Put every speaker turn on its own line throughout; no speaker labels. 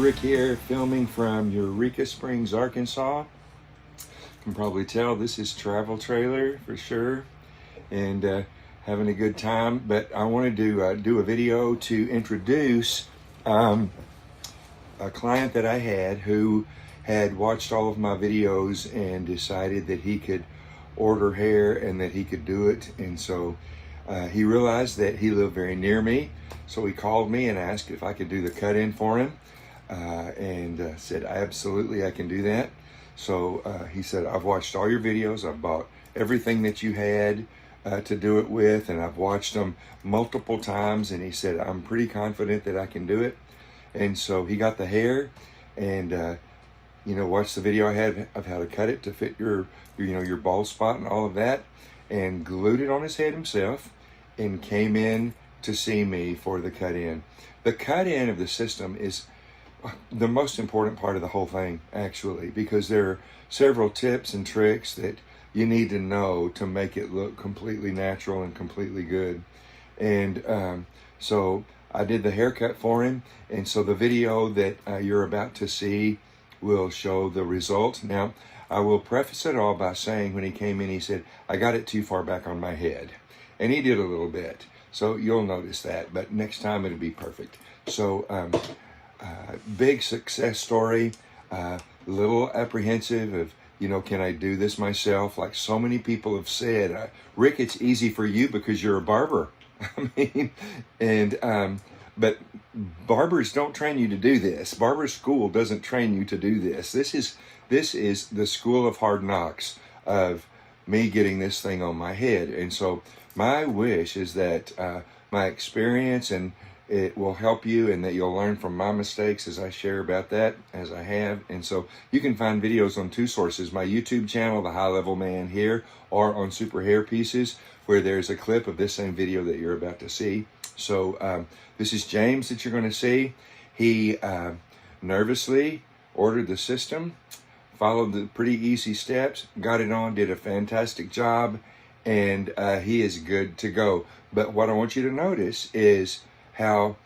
Rick here, filming from Eureka Springs, Arkansas. You can probably tell this is travel trailer for sure, and having a good time. But I wanted to do a video to introduce a client that I had who had watched all of my videos and decided that he could order hair and that he could do it. And so he realized that he lived very near me. So he called me and asked if I could do the cut-in for him. And said, absolutely, I can do that. So he said, I've watched all your videos. I've bought everything that you had to do it with, and I've watched them multiple times. And he said, I'm pretty confident that I can do it. And so he got the hair and, watched the video I had of how to cut it to fit your bald spot and all of that, and glued it on his head himself and came in to see me for the cut-in. The cut-in of the system is the most important part of the whole thing, actually, because there are several tips and tricks that you need to know to make it look completely natural and completely good. And so I did the haircut for him, and so the video that you're about to see will show the result. Now, I will preface it all by saying when he came in, he said, I got it too far back on my head. And he did a little bit, so you'll notice that, but next time it'll be perfect. So, big success story, little apprehensive of, can I do this myself? Like so many people have said, Rick, it's easy for you because you're a barber. But barbers don't train you to do this. Barber school doesn't train you to do this. This is the school of hard knocks of me getting this thing on my head. And so my wish is that my experience and it will help you, and that you'll learn from my mistakes as I share about that, as I have. And so you can find videos on two sources: my YouTube channel, The High Level Man here, or on Super Hair Pieces, where there's a clip of this same video that you're about to see. So this is James that you're going to see. He nervously ordered the system, followed the pretty easy steps, got it on, did a fantastic job, and he is good to go. But what I want you to notice is how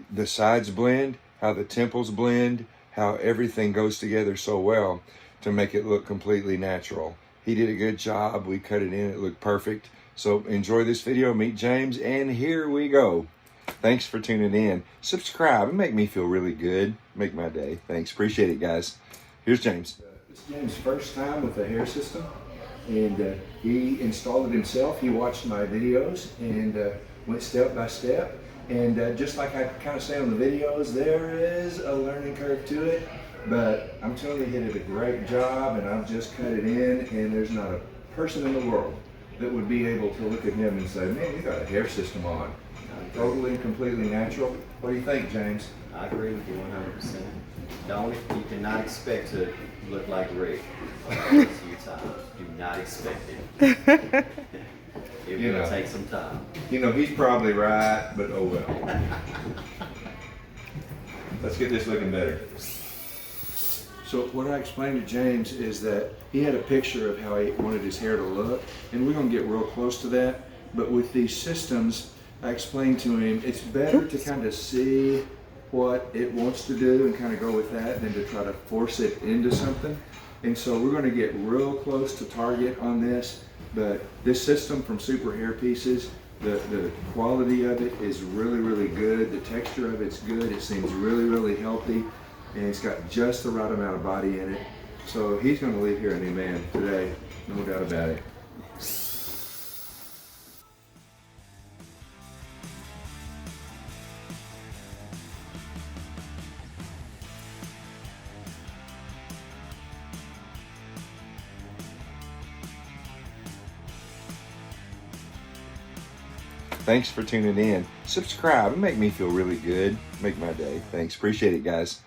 the sides blend, how the temples blend, how everything goes together so well to make it look completely natural. He did a good job. We cut it in. It looked perfect. So enjoy this video. Meet James, and here we go. Thanks for tuning in. Subscribe. It make me feel really good. Make my day. Thanks. Appreciate it, guys. Here's James. It's James' first time with the hair system, and he installed it himself. He watched my videos and went step by step. And just like I kind of say on the videos, there is a learning curve to it, but I'm telling you, he did a great job, and I've just cut it in, and there's not a person in the world that would be able to look at him and say, man, you got a hair system on. Totally and completely natural. What do you think, James?
I agree with you 100%. You cannot expect to look like Rick. Do not expect it. It will take some time.
He's probably right, but oh well. Let's get this looking better. So what I explained to James is that he had a picture of how he wanted his hair to look, and we're going to get real close to that. But with these systems, I explained to him it's better to kind of see what it wants to do and kind of go with that than to try to force it into something. And so we're going to get real close to target on this. But this system from Super Hair Pieces, the quality of it is really, really good. The texture of it's good. It seems really, really healthy. And it's got just the right amount of body in it. So he's going to leave here a new man today, no doubt about it. Thanks for tuning in. Subscribe. It make me feel really good. Make my day. Thanks. Appreciate it, guys.